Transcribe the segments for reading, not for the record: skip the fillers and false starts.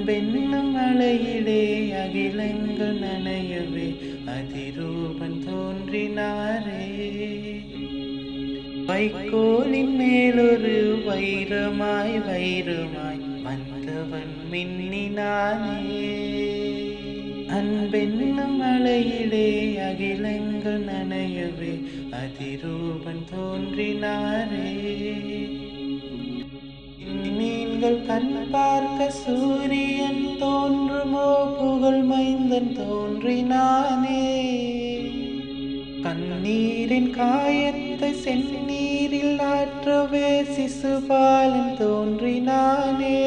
அன்பென்னும் மலையிலே அகிலங்கள் நனையவே அதிரூபன் தோன்றினாரே. வைக்கோலின் மேலொரு வைரமாய் வந்தவன் மின்னினானே. அன்பென்னும் மலையிலே அகிலங்கள் நனையவே அதிரூபன் தோன்றினாரே. மீன்கள் கண் பார்க்க சூரியன் தோன்றுமோ, புகழ் மைந்தன் தோன்றினானே. கண்ணீரின் காயத்தை செந்நீரில் ஆற்றவே சிசுபாலன் தோன்றினானே.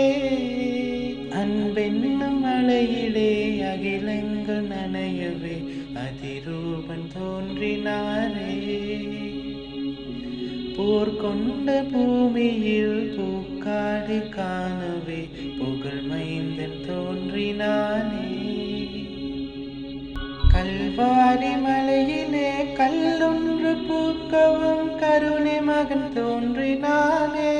அன்பென்னும் மலையிலே அகிலங்கள் நனையவே அதிரூபன் தோன்றினாரே. போர் கொண்ட பூமியில் பூக்காடு காணவே புகழ் மைந்தன் தோன்றினானே. கல்வாரி மலையிலே கல்லொன்று பூக்கவும் கருணை மகன் தோன்றினானே.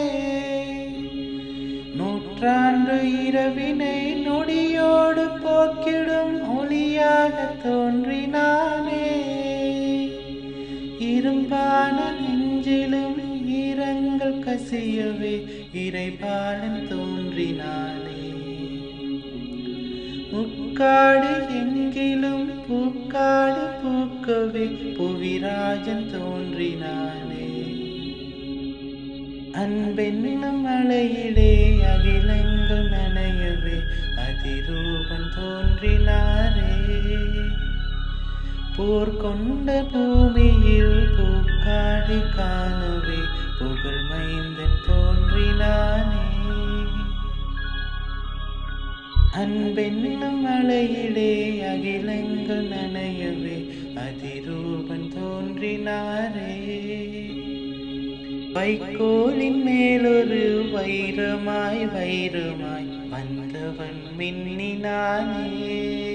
நூற்றாண்டு இரவினை நொடியோடு போக்கிடும் ஒளியாக தோன்றினானே. இரும்பான நெஞ்சிலும் ஈரங்கள் கசியவே இறைபாலன் தோன்றினானே. முக்காடு எங்கிலும் பூக்காடு பூக்கவே புவிராஜன் தோன்றினானே. அன்பென்னும் மலையிலே அகிலங்கள் நனையவே அதிரூபன் தோன்றினாரே. போர் கொண்ட பூமியில் பூக்காடு காணவே புகழ் மைந்தன் தோன்றினானே. அன்பென்னும் மலையிலே அகிலங்கள் நனையவே அதிரூபன் தோன்றினாரே. வைக்கோலின் மேலொரு வைரமாய் வந்தவன் மின்னினானே.